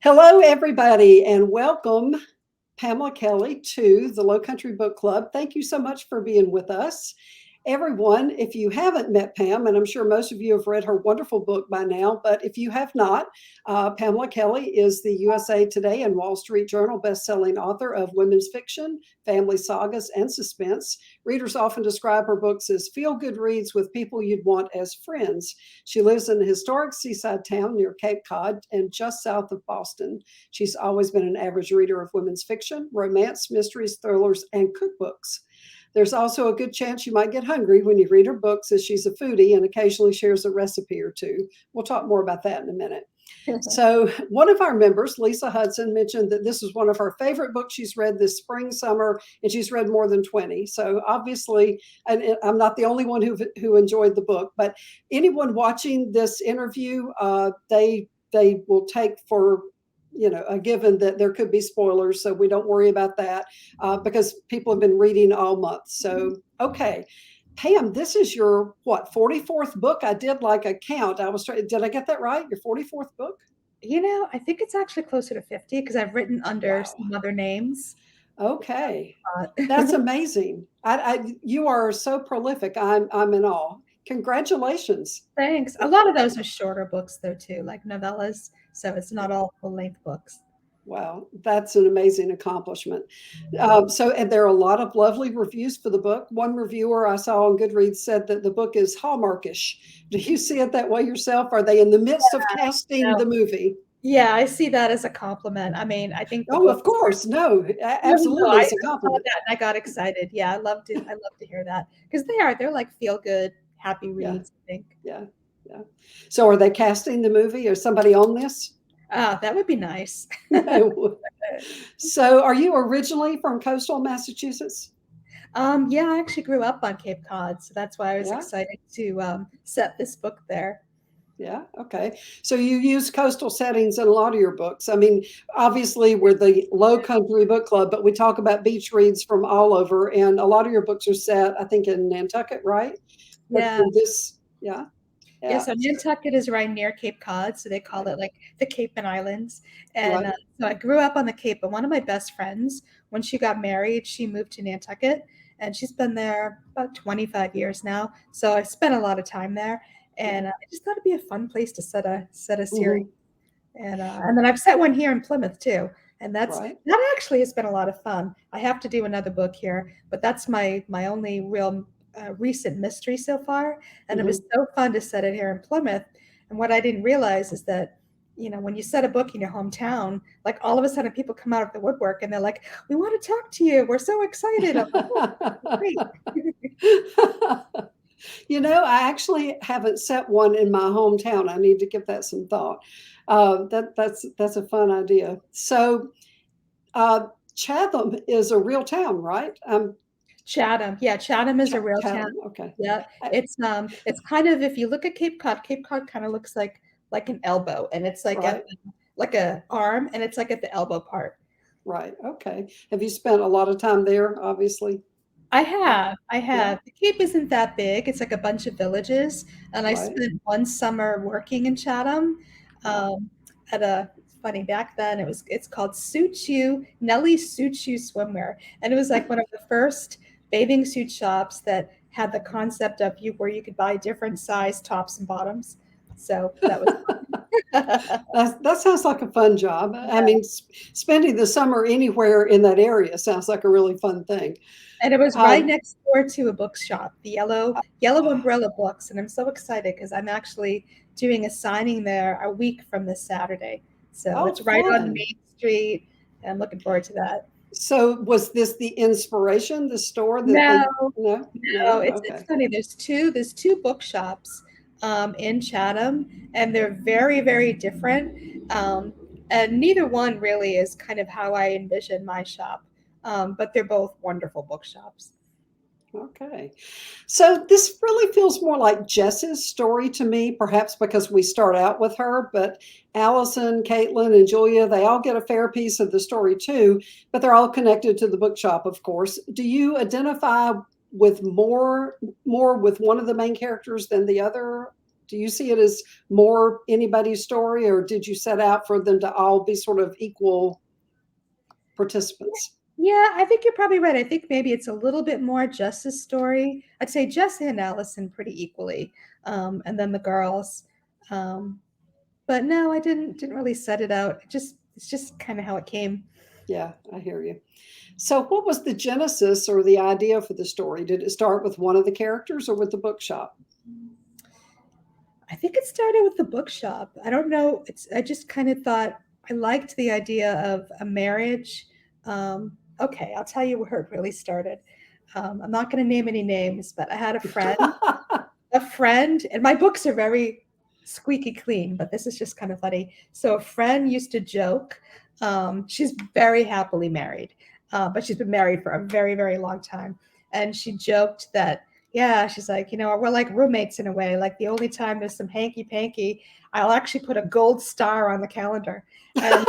Hello, everybody, and welcome, Pamela Kelley, to the Lowcountry Book Club. Thank you so much for being with us. Everyone, if you haven't met Pam, and I'm sure most of you have read her wonderful book by now, but if you have not, Pamela Kelley is the USA Today and Wall Street Journal bestselling author of women's fiction, family sagas, and suspense. Readers often describe her books as feel-good reads with people you'd want as friends. She lives in a historic seaside town near Cape Cod and just south of Boston. She's always been an average reader of women's fiction, romance, mysteries, thrillers, and cookbooks. There's also a good chance you might get hungry when you read her books, as she's a foodie and occasionally shares a recipe or two. We'll talk more about that in a minute. So one of our members, Lisa Hudson, mentioned that this is one of her favorite books she's read this spring, summer, and she's read more than 20. So obviously, and I'm not the only one who enjoyed the book, but anyone watching this interview, they will take for a given that there could be spoilers, so we don't worry about that because people have been reading all month. So, okay. Pam, this is your, 44th book? I did like a count. Did I get that right? Your 44th book? I think it's actually closer to 50 because I've written under some other names. Okay. That's amazing. You are so prolific. I'm in awe. Congratulations. Thanks. A lot of those are shorter books though too, like novellas, so it's not all full-length books. Wow, that's an amazing accomplishment. And there are a lot of lovely reviews for the book. One reviewer I saw on Goodreads said that the book is Hallmarkish. Do you see it that way yourself? Are they in the midst of casting the movie? Yeah, I see that as a compliment. I mean, I think the Oh, book. of course. No, No, absolutely. I It's a saw compliment. that and I got excited. Yeah, I love to hear that because they're like feel good, happy Yeah, reads, I think. yeah, yeah. So are they casting the movie or somebody on this? Ah, that would be nice. So are you originally from coastal Massachusetts? Yeah, I actually grew up on Cape Cod, so that's why I was Yeah. excited to set this book there. Yeah. Okay. So you use coastal settings in a lot of your books. I mean, obviously we're the Low Country Book Club, but we talk about beach reads from all over, and a lot of your books are set, I think, in Nantucket, right? But Yeah. for this, yeah, Yeah, yeah, so Nantucket is right near Cape Cod, so they call right, it like the Cape and Islands. And right. so I grew up on the Cape, but one of my best friends, when she got married, she moved to Nantucket, and she's been there about 25 years now. So I spent a lot of time there, Yeah. and I just thought it'd be a fun place to set a series. Hmm. And then I've set one here in Plymouth too, and Right. that actually has been a lot of fun. I have to do another book here, but that's my only real recent mystery so far, and it was Hmm. so fun to set it here in Plymouth. And what I didn't realize is that when you set a book in your hometown, like all of a sudden people come out of the woodwork and they're like, "We want to talk to you. We're so excited." I'm like, "Oh, great." I actually haven't set one in my hometown. I need to give that some thought. That's a fun idea. So, Chatham is a real town, right? Chatham. Yeah, Chatham is a real town. Chatham. Okay. Yeah. I- It's kind of if you look at Cape Cod kind of looks like an elbow and it's like right. like a arm and it's like at the elbow part. Right. Okay. Have you spent a lot of time there? Obviously. I Yeah. have. The Cape isn't that big. It's like a bunch of villages, and I Right. spent one summer working in Chatham. Wow. At a funny back then it's called Nelly Suchu Swimwear, and it was like one of the first bathing suit shops that had the concept of you where you could buy different size tops and bottoms. So that was fun. That sounds like a fun job. I Yeah. mean, spending the summer anywhere in that area sounds like a really fun thing. And it was right Um, next door to a bookshop, the Yellow Umbrella Books, and I'm so excited because I'm actually doing a signing there a week from this Saturday. So oh, it's right on fun. Main Street, and I'm looking forward to that. So was this the inspiration, the store that No, they, no, no, no, it's okay. funny. There's two bookshops in Chatham, and they're very different. And neither one really is kind of how I envision my shop. But they're both wonderful bookshops. Okay. So this really feels more like Jess's story to me, perhaps because we start out with her, but Allison, Caitlin, and Julia, they all get a fair piece of the story too, but they're all connected to the bookshop, of course. Do you identify with more with one of the main characters than the other Do you see it as more anybody's story, or did you set out for them to all be sort of equal participants? Yeah, I think you're probably right. I think maybe it's a little bit more Jess's story. I'd say Jess and Allison pretty equally, and then the girls. Um, but no, I didn't really set it out. It's just kind of how it came. Yeah, I hear you. So, what was the genesis or the idea for the story? Did it start with one of the characters or with the bookshop? I think it started with the bookshop. I don't know. I just kind of thought I liked the idea of a marriage. Okay, I'll tell you where it really started. I'm not going to name any names, but I had a friend, and my books are very squeaky clean, but this is just kind of funny. So a friend used to joke. She's very happily married, but she's been married for a very, very long time. And she joked that, yeah, she's like, we're like roommates in a way. Like the only time there's some hanky panky, I'll actually put a gold star on the calendar. And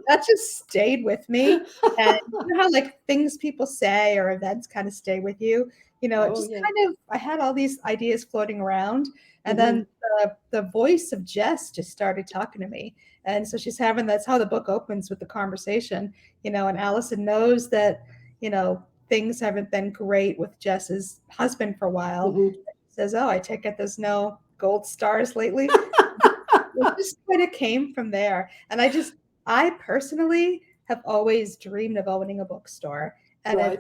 that just stayed with me. And you know how like things people say or events kind of stay with you. It Oh, just yeah. kind of I had all these ideas floating around, and Mm-hmm. then the voice of Jess just started talking to me. And so she's having that's how the book opens with the conversation, and Allison knows that, things haven't been great with Jess's husband for a while. Mm-hmm. Says, "Oh, I take it there's no gold stars lately." It just kind of came from there. And I personally have always dreamed of owning a bookstore. And Right.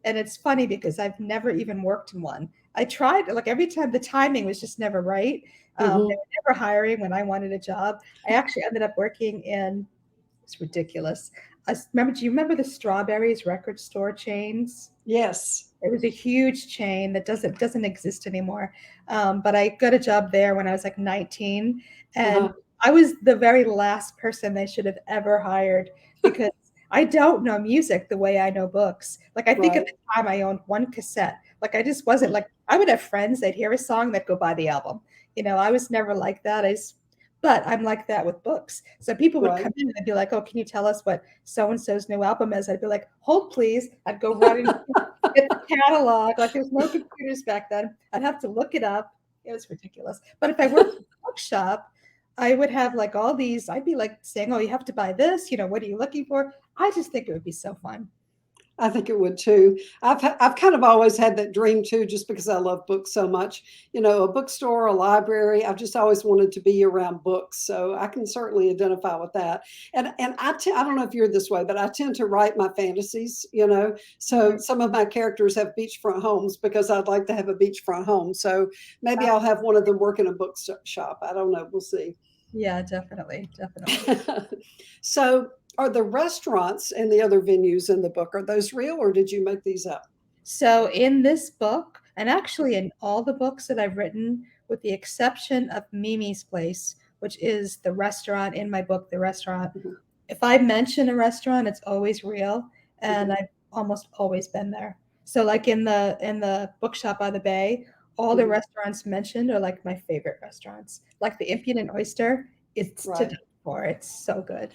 it's funny because I've never even worked in one. I tried, like every time the timing was just never right. They Mm-hmm. were never hiring when I wanted a job. I actually ended up working in, it's ridiculous. Do you remember the Strawberries record store chains? Yes. It was a huge chain that doesn't exist anymore. But I got a job there when I was like 19, and Uh-huh. I was the very last person they should have ever hired because I don't know music the way I know books. Like I think at Right. the time I owned one cassette. Like I just wasn't like I would have friends, they'd hear a song, they'd go buy the album. I was never like that. But I'm like that with books. So people would Right. come in and be like, "Oh, can you tell us what so and so's new album is?" I'd be like, "Hold, please." I'd go running get the catalog. Like there's no computers back then. I'd have to look it up. It was ridiculous. But if I worked in a bookshop, I would have like all these. I'd be like saying, "Oh, you have to buy this. What are you looking for?" I just think it would be so fun. I think it would too. I've kind of always had that dream too, just because I love books so much. A bookstore, a library. I've just always wanted to be around books, so I can certainly identify with that. And I don't know if you're this way, but I tend to write my fantasies. So Mhm. some of my characters have beachfront homes because I'd like to have a beachfront home. So maybe Uh, I'll have one of them work in a bookshop. I don't know. We'll see. yeah, definitely, definitely. So, are the restaurants and the other venues in the book, are those real or did you make these up? So in this book, and actually in all the books that I've written, with the exception of Mimi's Place, which is the restaurant in my book, the restaurant. Mhm. If I mention a restaurant, it's always real, and Mhm. I've almost always been there. So like in the bookshop by the bay, all the Mhm. restaurants mentioned are like my favorite restaurants. Like the Impudent Oyster, it's to Right. die for. It's so good.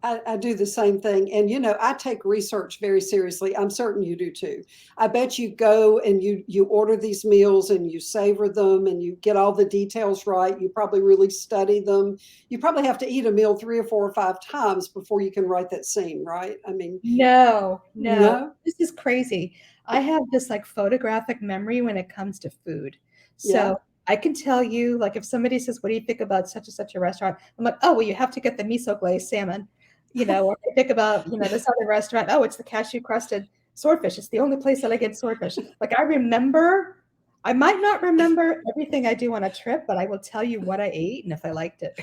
I do the same thing. And, I take research very seriously. I'm certain you do too. I bet you go and you order these meals and you savor them and you get all the details right. You probably really study them. You probably have to eat a meal 3 or 4 or 5 times before you can write that scene, right? I mean, No, no. no? This is crazy. I have this like photographic memory when it comes to food. Yeah. So I can tell you, like, if somebody says, "What do you think about such and such a restaurant?" I'm like, "Oh, well, you have to get the miso glazed salmon." Or if I think about, this other restaurant, "Oh, it's the cashew crusted swordfish. It's the only place that I get swordfish." Like, I might not remember everything I do on a trip, but I will tell you what I ate and if I liked it.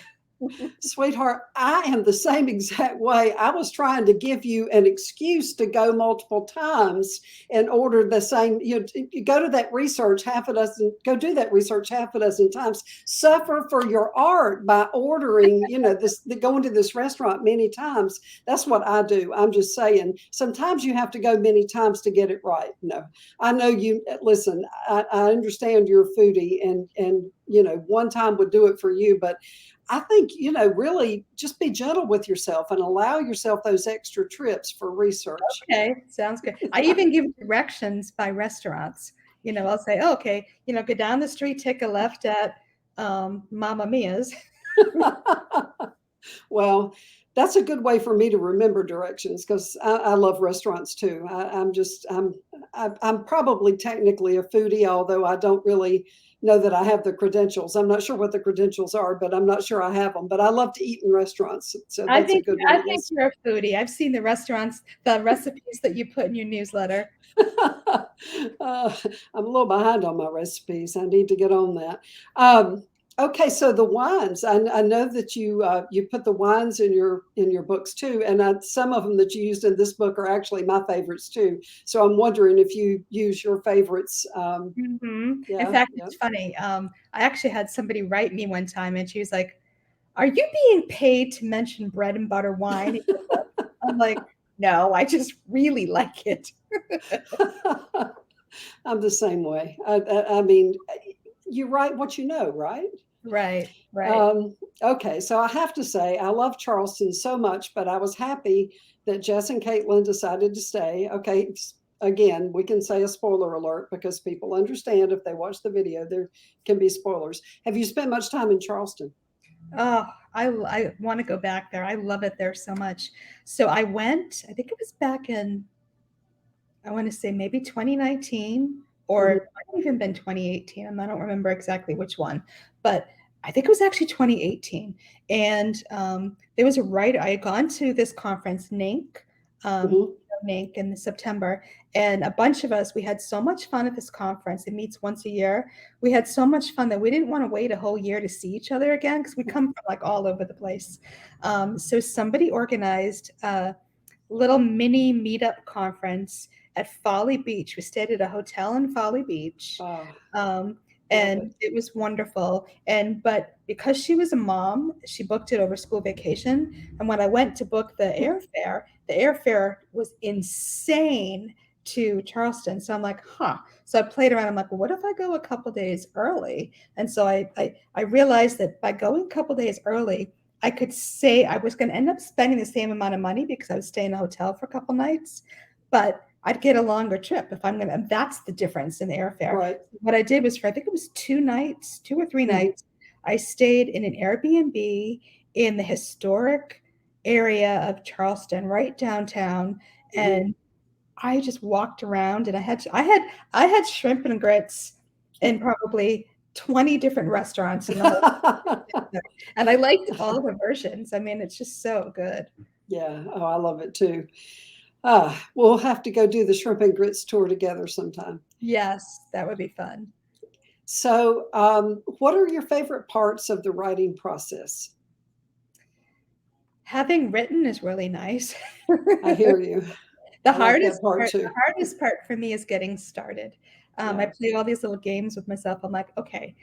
Sweetheart, I am the same exact way. I was trying to give you an excuse to go multiple times and order the same. You go to that research half a dozen, go do that research half a dozen times. Suffer for your art by ordering, going to this restaurant many times. That's what I do. I'm just saying, sometimes you have to go many times to get it right. No, I know you. Listen, I understand you're a foodie, and one time would do it for you, but I think, really just be gentle with yourself and allow yourself those extra trips for research. Okay, sounds good. I even give directions by restaurants. I'll say, oh, okay, go down the street, take a left at Mamma Mia's. Well, that's a good way for me to remember directions because I love restaurants too. I'm probably technically a foodie, although I don't really know that I have the credentials. I'm not sure what the credentials are, but I'm not sure I have them. But I love to eat in restaurants, so I that's a think good one, I I think guess. you're a foodie. I've seen the restaurants, the recipes that you put in your newsletter. I'm a little behind on my recipes. I need to get on that. Okay, so the wines. I know that you put the wines in your books too, and some of them that you used in this book are actually my favorites too. So I'm wondering if you use your favorites. In Yeah, fact, yeah. it's funny. I actually had somebody write me one time, and she was like, "Are you being paid to mention bread and butter wine in your book?" I'm like, "No, I just really like it." I'm the same way. I mean, you write what you know, right? Right, right. Um, okay, so I have to say, I love Charleston so much, but I was happy that Jess and Caitlin decided to stay. Okay, again, we can say a spoiler alert because people understand if they watch the video, there can be spoilers. Have you spent much time in Charleston? Oh, I want to go back there. I love it there so much. So I went. I think it was back in, I want to say maybe 2019, or Mhm. it might have even been 2018. I don't remember exactly which one, but I think it was actually 2018. And there was a writer. I had gone to this conference, NINC, Mhm. NINC in September, and a bunch of us. We had so much fun at this conference. It meets once a year. We had so much fun that we didn't want to wait a whole year to see each other again because we come from like all over the place. So somebody organized a little mini meetup conference at Folly Beach. We stayed at a hotel in Folly Beach. Ah, Um, love it. and it was wonderful. And but because she was a mom, she booked it over school vacation. And when I went to book the airfare was insane to Charleston. So I'm like, huh. So I played around. I'm like, well, what if I go a couple days early? And so I realized that by going a couple days early, I could say I was going to end up spending the same amount of money because I would stay in a hotel for a couple nights, but I'd get a longer trip if I'm going to. That's the difference in the airfare. Right. What I did was for I think it was 2 nights, 2 or 3 nights, I stayed in an Airbnb in the historic area of Charleston, right downtown, Mhm. and I just walked around and I had shrimp and grits in probably 20 different restaurants in the whole, and I liked all the versions. I mean, it's just so good. Yeah. Oh, I love it too. We'll have to go do the shrimp and grits tour together sometime. Yes, that would be fun. So, what are your favorite parts of the writing process? Having written is really nice. I hear you. The I like that hardest part part, the too. hardest part for me is getting started. I Yeah. play all these little games with myself. I'm like, okay,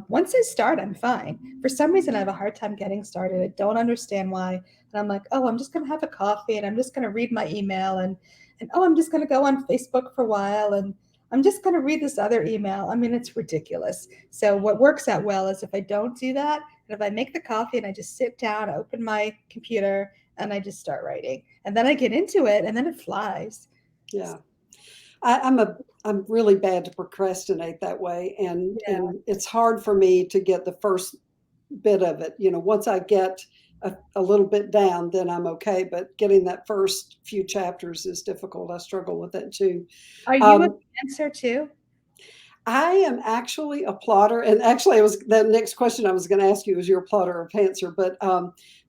once I start, I'm fine. For some reason, I have a hard time getting started. I don't understand why. And I'm like, oh, I'm just gonna have a coffee and I'm just gonna read my email and oh, I'm just gonna go on Facebook for a while and I'm just gonna read this other email. I mean, it's ridiculous. So what works out well is if I don't do that, and if I make the coffee and I just sit down, open my computer, and I just start writing. And then I get into it and then it flies. Yeah. I'm really bad to procrastinate that way, Yeah. and it's hard for me to get the first bit of it. Once I get a little bit down, then I'm okay. But getting that first few chapters is difficult. I struggle with that too. Are you a Um, dancer too? I am actually a plotter, and actually, it was the next question I was going to ask you was you're a plotter or pantser. But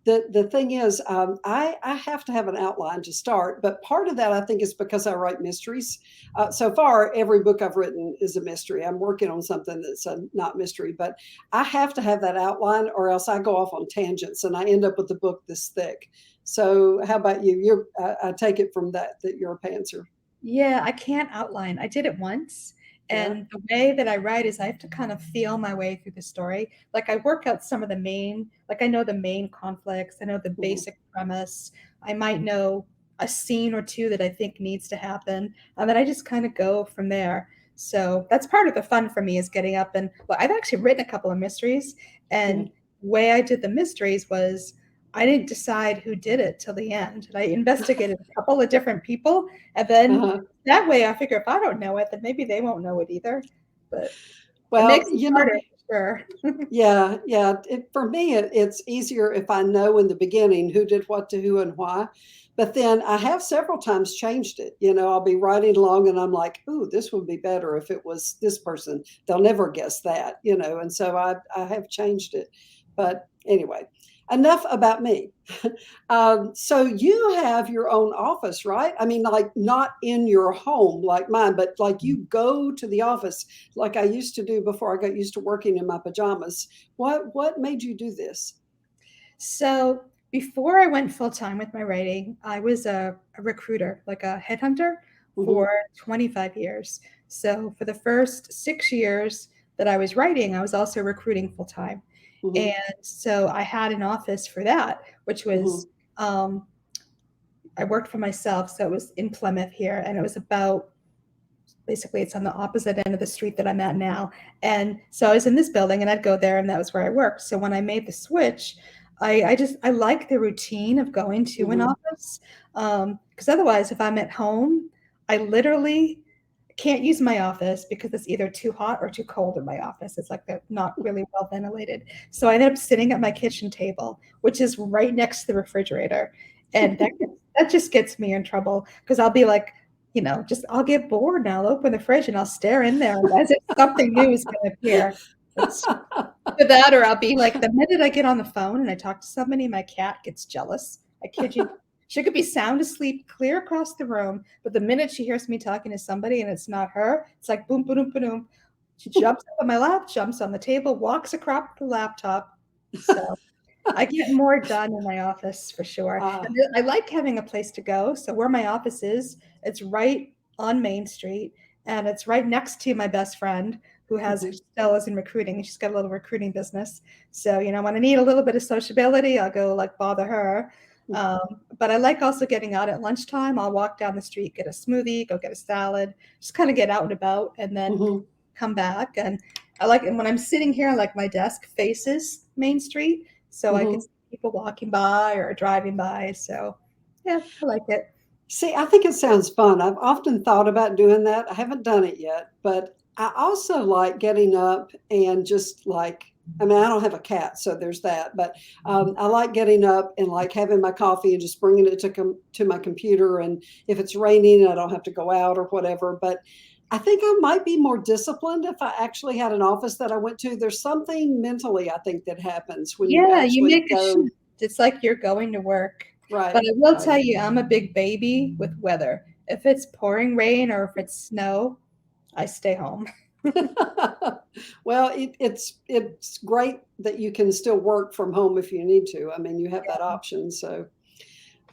the thing is, I have to have an outline to start. But part of that I think is because I write mysteries. So far, every book I've written is a mystery. I'm working on something that's not mystery, but I have to have that outline, or else I go off on tangents and I end up with a book this thick. So, how about you? I take it from that you're a pantser. Yeah, I can't outline. I did it once. Yeah. And the way that I write is I have to kind of feel my way through the story. Like I work out some of the main, like I know the main conflicts, I know the Mhm. basic premise. I might know a scene or two that I think needs to happen. And then I just kind of go from there. So that's part of the fun for me is getting up and well, I've actually written a couple of mysteries. And Mhm. the way I did the mysteries was I didn't decide who did it till the end. And I investigated a couple of different people and then Uh-huh. that way, I figure if I don't know it, then maybe they won't know it either. But it Well, makes it harder to sure. Yeah, yeah. For me, it's easier if I know in the beginning who did what to who and why. But then I have several times changed it. I'll be writing along and I'm like, ooh, this would be better if it was this person. They'll never guess that. And so I have changed it. But anyway, enough about me. So you have your own office, right? I mean, like not in your home like mine, but like you go to the office like I used to do before I got used to working in my pajamas. What made you do this? So before I went full time with my writing, I was a recruiter, like a headhunter Hmm. for 25 years. So for the first 6 years that I was writing, I was also recruiting full time. Hmm. And so I had an office for that, which Hmm. was, I worked for myself. So it was in Plymouth here, and it was about basically it's on the opposite end of the street that I'm at now. And so I was in this building and I'd go there and that was where I worked. So when I made the switch, I like the routine of going to an Hmm. office. Because otherwise, if I'm at home, I literally can't use my office because it's either too hot or too cold in my office. It's like they're not really well ventilated. So I ended up sitting at my kitchen table, which is right next to the refrigerator. And that just gets me in trouble because I'll be like, just I'll get bored and I'll open the fridge and I'll stare in there as if something new is going to appear. It's either that or I'll be like, the minute I get on the phone and I talk to somebody, my cat gets jealous. I kid you. She could be sound asleep clear across the room, but the minute she hears me talking to somebody and it's not her, it's like boom, boom, boom, boom. She jumps up on my lap, jumps on the table, walks across the laptop. So I get more done in my office for sure. uh, And I like having a place to go. So where my office is, it's right on Main Street and it's right next to my best friend who has mhm, still is in recruiting and she's got a little recruiting business. So, when I need a little bit of sociability, I'll go like bother her. But I like also getting out at lunchtime. I'll walk down the street, get a smoothie, go get a salad, just kind of get out and about and then mhm, come back. And I like it when I'm sitting here, like my desk faces Main Street so I could mhm. see people walking by or driving by. So yeah, I like it. See, I think it sounds fun. I've often thought about doing that. I haven't done it yet, but I also like getting up and just like, I mean, I don't have a cat, so there's that. But I like getting up and like having my coffee and just bringing it to my computer. And if it's raining, I don't have to go out or whatever. But I think I might be more disciplined if I actually had an office that I went to. There's something mentally I think that happens when you Yeah, you actually make a go. shift. It's like you're going to work. But Right, I will right. tell you, I'm a big baby with weather. If it's pouring rain or if it's snow, I stay home. Well, it's great that you can still work from home if you need to. I mean, you have that option. So,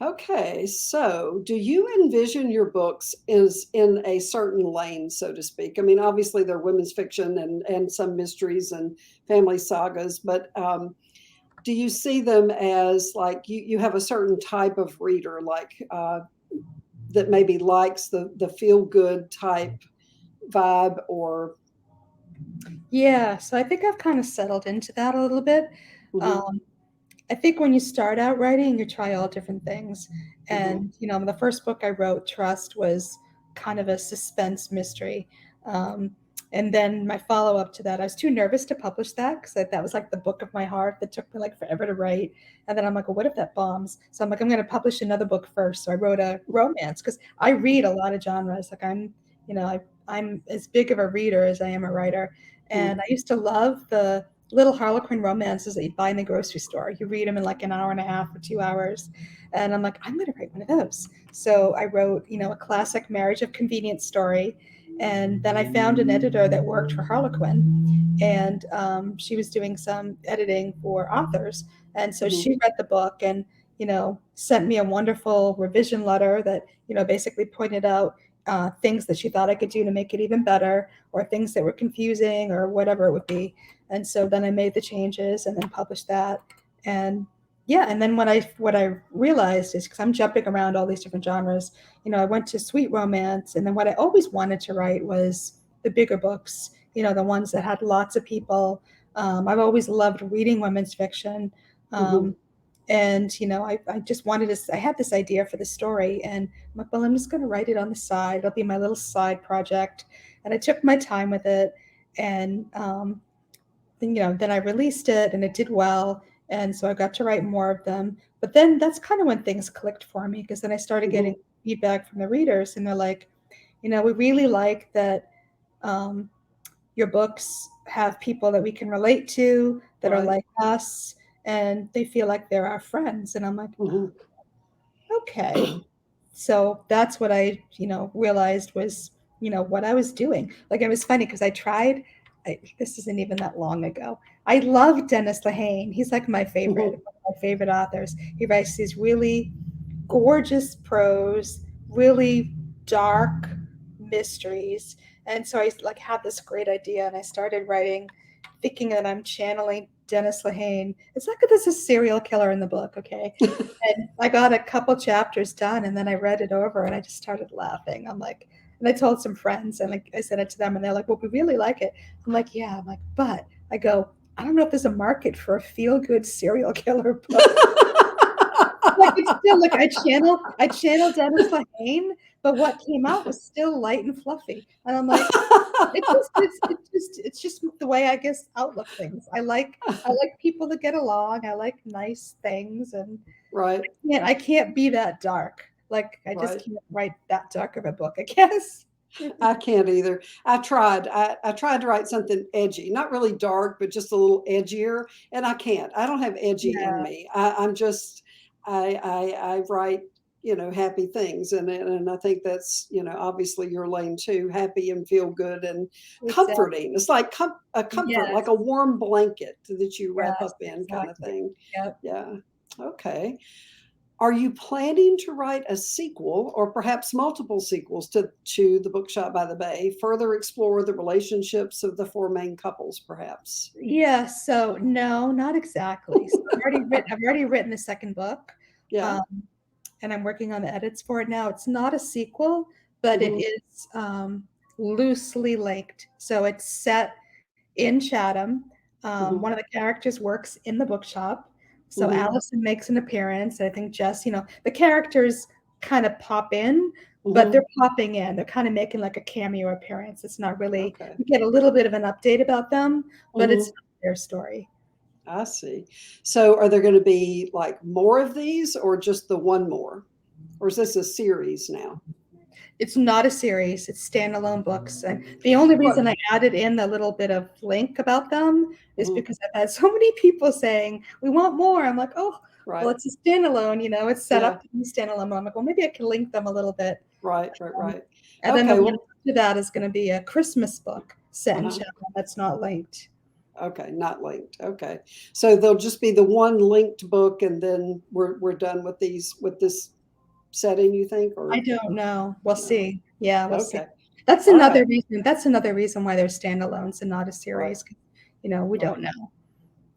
okay. So, do you envision your books is in a certain lane, so to speak? I mean, obviously they're women's fiction and some mysteries and family sagas, but do you see them as like you have a certain type of reader, like that maybe likes the feel good type vibe, or Yeah, so I think I've kind of settled into that a little bit. mhm, Um, I think when you start out writing, you try all different things. mhm, And, the first book I wrote, Trust, was kind of a suspense mystery. Um, and then my follow up to that, I was too nervous to publish that because that was like the book of my heart that took me like forever to write. And then I'm like, well, what if that bombs? So I'm like, I'm going to publish another book first. So I wrote a romance because I read a lot of genres. Like I'm as big of a reader as I am a writer. mhm. And I used to love the little Harlequin romances that you buy in the grocery store. You read them in like an hour and a half or 2 hours. And I'm like, I'm going to write one of those. So I wrote, a classic marriage of convenience story. And then I found an editor that worked for Harlequin. And she was doing some editing for authors. And so Mhm, she read the book and, sent me a wonderful revision letter that, basically pointed out things that she thought I could do to make it even better or things that were confusing or whatever it would be. And so then I made the changes and then published that. And yeah, and then what I realized is because I'm jumping around all these different genres, I went to sweet romance, and then what I always wanted to write was the bigger books, the ones that had lots of people. I've always loved reading women's fiction. mhm. Um, and I just wanted to. I had this idea for the story, and I'm like, well, I'm just going to write it on the side. It'll be my little side project, and I took my time with it, and then I released it and it did well. And so I got to write more of them. But then that's kind of when things clicked for me, because then I started getting Mhm. feedback from the readers, and they're like, we really like that um, your books have people that we can relate to, that are Right. like us, and they feel like they're our friends. And I'm like, Mhm. okay. So that's what I, realized was, what I was doing. Like, it was funny because this isn't even that long ago. I love Dennis Lehane. He's like Mhm. one of my favorite authors. He writes these really gorgeous prose, really dark mysteries. And so I like had this great idea, and I started writing, thinking that I'm channeling Dennis Lehane. It's not that there's a serial killer in the book, okay? And I got a couple chapters done, and then I read it over, and I just started laughing. I'm like, and I told some friends, and like I sent it to them, and they're like, "Well, we really like it." I'm like, "Yeah." I'm like, but I go, I don't know if there's a market for a feel-good serial killer book. Like, it's still like I channel Dennis Lehane, but what came out was still light and fluffy. And I'm like, it's just the way I guess outlook things. I like people that get along. I like nice things, and Right. I can't be that dark. Like, I just Right. can't write that dark of a book, I guess. I can't either. I tried. I tried to write something edgy, not really dark, but just a little edgier, and I can't. I don't have edgy in Yeah, me. I'm just I write happy things, and I think that's obviously your lane too. Happy and feel good and exactly. comforting. It's like a comfort, like Yes, a warm blanket that you wrap yes, up in, kind of exactly. thing. Yep. Yeah. Okay. Are you planning to write a sequel or perhaps multiple sequels to The Bookshop by the Bay, further explore the relationships of the four main couples, perhaps? Yeah, so no, not exactly. So I've already written the second book. Yeah. Um, and I'm working on the edits for it now. It's not a sequel, but it Hmm. is loosely linked. So it's set in Chatham. Hmm. One of the characters works in the bookshop. So Hmm. Allison makes an appearance. I think Jess, the characters kind of pop in, but they're Hmm. popping in. They're kind of making like a cameo appearance. It's not really, Okay. you get a little bit of an update about them, but it's Hmm. not their story. I see. So are there going to be like more of these or just the one more? Or is this a series now? It's not a series, it's standalone books. And the only reason What? I added in the little bit of link about them is Hmm. because I've had so many people saying, we want more. I'm like, oh, well, Right. it's a standalone, it's set Yeah. up to be standalone. I'm like, well, maybe I can link them a little bit. Right. Right. Um, Right. and then the Okay. one Well, after that is going to be a Christmas book set in uh-huh. China that's not linked. Okay, not linked. Okay. So there'll just be the one linked book and then we're done with this setting, you think, I or don't know. We'll no? see. Yeah, we'll see. Okay. That's All right. another reason. That's another reason why they're standalones and not a Right. series. We Right. don't know.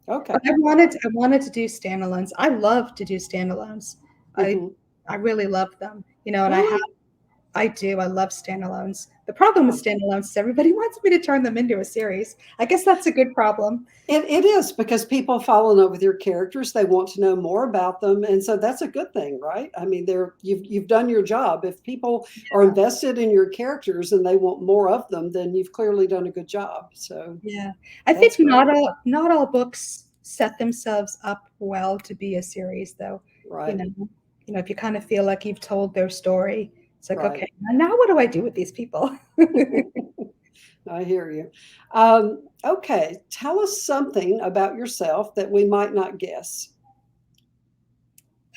But Okay. I wanted to do standalones. I love to do standalones. I Hmm. I really love them. And Really? I do. I love standalones. The problem with Huh. standalones is everybody wants me to turn them into a series. I guess that's a good problem. It is because people fall in love with your characters. They want to know more about them, and so that's a good thing, right? I mean, you've done your job. If people are Yeah. invested in your characters and they want more of them, then you've clearly done a good job. So Yeah. I think that's great. not all books set themselves up well to be a series though. You Right. know, if you kind of feel like you've told their story, it's like, Right. okay, now what do I do with these people? I hear you. Okay, tell us something about yourself that we might not guess.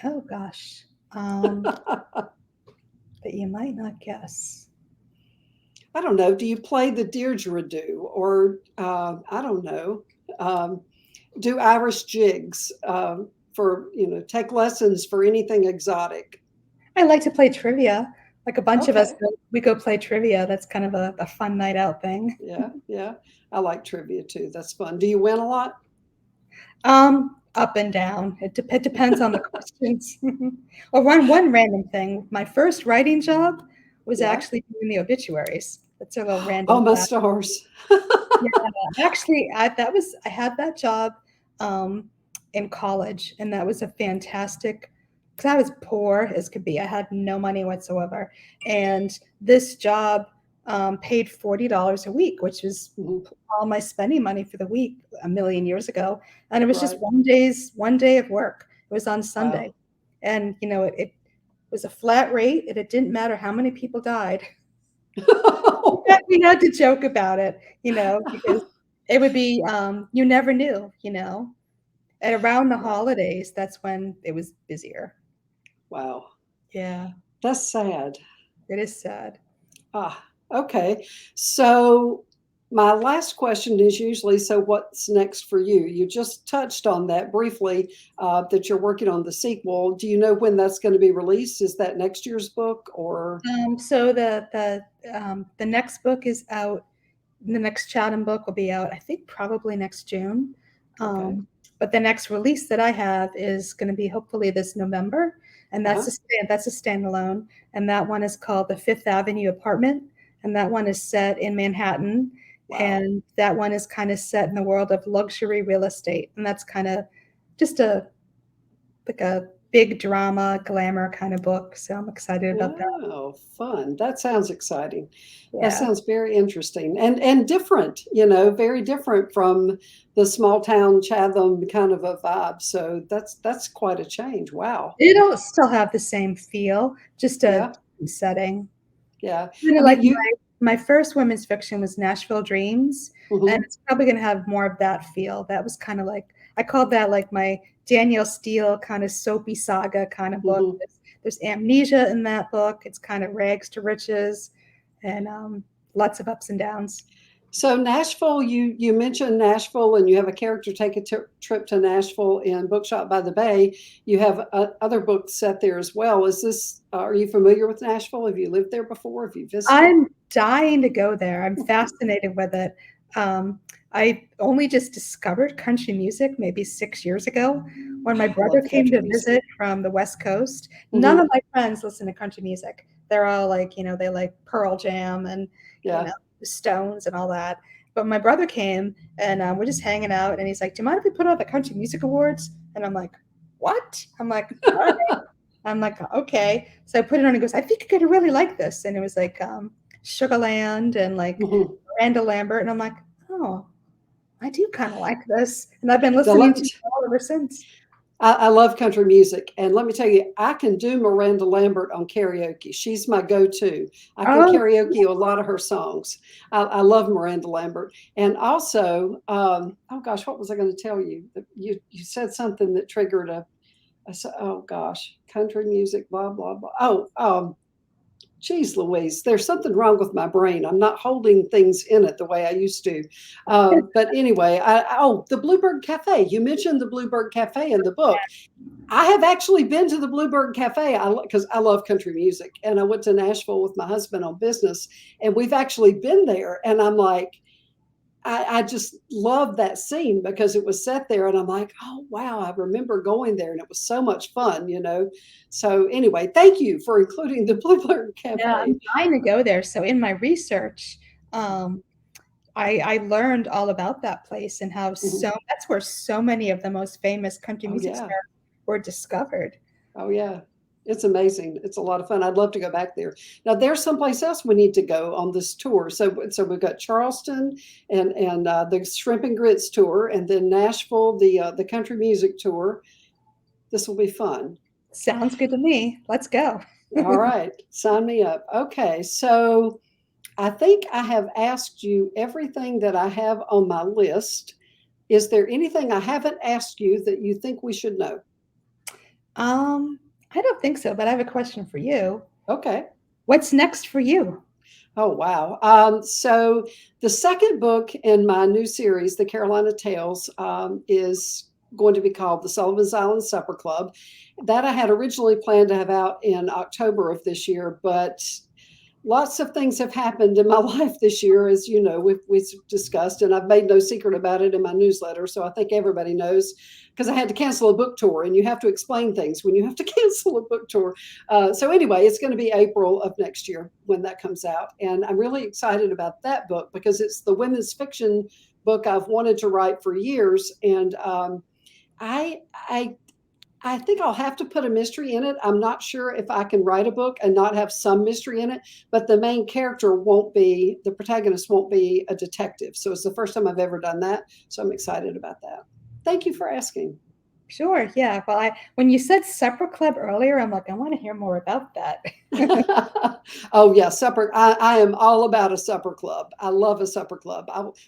Oh gosh. That you might not guess. I don't know. Do you play the didgeridoo, or I don't know, um, do Irish jigs for take lessons for anything exotic? I like to play trivia. Like a bunch of us, Okay, we go play trivia. That's kind of a fun night out thing. yeah, yeah. I like trivia too. That's fun. Do you win a lot? Up and down. It depends on the questions. Or one random thing. My first writing job was Yeah. actually doing the obituaries. That's a little Oh, random my fact. stars. Yeah, actually, I had that job um, in college, and that was a fantastic because I was poor as could be. I had no money whatsoever, and this job paid $40 a week, which was Mhm. all my spending money for the week a million years ago. And it was just Right. 1 day of work. It was on Wow. Sunday. And, it was a flat rate, and it didn't matter how many people died. We had to joke about it, because it would be, you never knew, And around the Wow. holidays, that's when it was busier. Wow. Yeah, That's sad. it is sad. Ah, okay. So my last question is usually, so what's next for you? You just touched on that briefly, that you're working on the sequel. Do you know when that's going to be released? Is that next year's book or? So the next book is out. The next Chatham book will be out, I think, probably next June. Okay. But the next release that I have is going to be hopefully this November, and Uh-huh. that's a standalone, and that one is called The Fifth Avenue Apartment, and that one is set in Manhattan, Wow. and that one is kind of set in the world of luxury real estate, and that's kind of just a big drama, glamour kind of book. So I'm excited about that. Wow, fun. That sounds exciting. That Yeah. sounds very interesting and different, very different from the small town Chatham kind of a vibe. So that's quite a change. Wow. It'll still have the same feel, just a Yeah. setting. Yeah. Kinda I like mean, my first women's fiction was Nashville Dreams, and mhm, it's probably gonna have more of that feel. That was kinda like I called that like my Danielle Steele kinda soapy saga kinda book. mhm. There's amnesia in that book. It's kind of rags to riches and, lots of ups and downs. So Nashville, you mentioned Nashville, and you have a character take a trip to Nashville in Bookshop by the Bay. You have other books set there as well. Are you familiar with Nashville? Have you lived there before? Have you visited? I'm dying to go there. I'm fascinated with it. Um, I only just discovered country music maybe 6 years ago when my I brother love came country to music. visit from the West Coast. None Hmm. of my friends listen to country music. They're all like, they like Pearl Jam and, you know, Yeah. the Stones and all that. But my brother came and we're just hanging out, and he's like, "Do you mind if we put on the Country Music Awards?" And I'm like, "What?" I'm like, "All right." I'm like, "Okay." So I put it on and he goes, "I think you're gonna really like this." And it was like Sugarland and like Mhm. Miranda Lambert. And I'm like, "Oh, I do kind of like this." And I've been Now, listening to it all ever since. I love country music, and let me tell you, I can do Miranda Lambert on karaoke. She's my go-to. I can Oh, karaoke a lot of her songs. I love Miranda Lambert, and also, oh gosh, what was I going to tell you? You said something that triggered oh gosh, country music, blah blah blah. Oh, geez, Louise, there's something wrong with my brain. I'm not holding things in it the way I used to. But anyway, the Bluebird Cafe. You mentioned the Bluebird Cafe in the book. I have actually been to the Bluebird Cafe because I love country music. And I went to Nashville with my husband on business, and we've actually been there. And I'm like, I just love that scene because it was set there, and I'm like, oh wow, I remember going there, and it was so much fun. So anyway, thank you for including the Bluebird yeah, Cafe. I'm trying to go there. So in my research, um, I learned all about that place and how Mhm. that's where so many of the most famous country Oh music yeah, stars were discovered. oh yeah. It's amazing. It's a lot of fun. I'd love to go back there. Now, there's someplace else we need to go on this tour. So we've got Charleston and the Shrimp and Grits tour, and then Nashville, the country music tour. This will be fun. Sounds good to me. Let's go. All right, sign me up. Okay, so I think I have asked you everything that I have on my list. Is there anything I haven't asked you that you think we should know? Um, I don't think so, but I have a question for you. Okay. What's next for you? Oh, wow. So the second book in my new series, The Carolina Tales, is going to be called The Sullivan's Island Supper Club. That I had originally planned to have out in October of this year, but lots of things have happened in my life this year, as you know, we've discussed, and I've made no secret about it in my newsletter. So I think everybody knows because I had to cancel a book tour, and you have to explain things when you have to cancel a book tour. So anyway, it's going to be April of next year when that comes out. And I'm really excited about that book because it's the women's fiction book I've wanted to write for years. And I I think I'll have to put a mystery in it. I'm not sure if I can write a book and not have some mystery in it, but the main character the protagonist won't be a detective. So it's the first time I've ever done that. So I'm excited about that. Thank you for asking. Sure. Yeah. Well, when you said supper club earlier, I'm like, I want to hear more about that. Oh yeah, supper. I am all about a supper club. I love a supper club.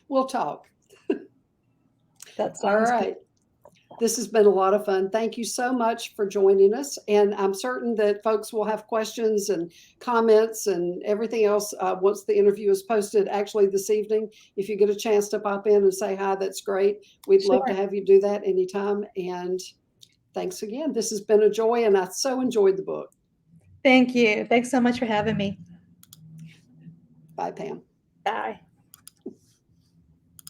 We'll talk. That All sounds good. right. This has been a lot of fun. Thank you so much for joining us. And I'm certain that folks will have questions and comments and everything else once the interview is posted actually this evening. If you get a chance to pop in and say hi, that's great. We'd love to Sure. have you do that anytime. And thanks again. This has been a joy, and I so enjoyed the book. Thank you. Thanks so much for having me. Bye, Pam. Bye.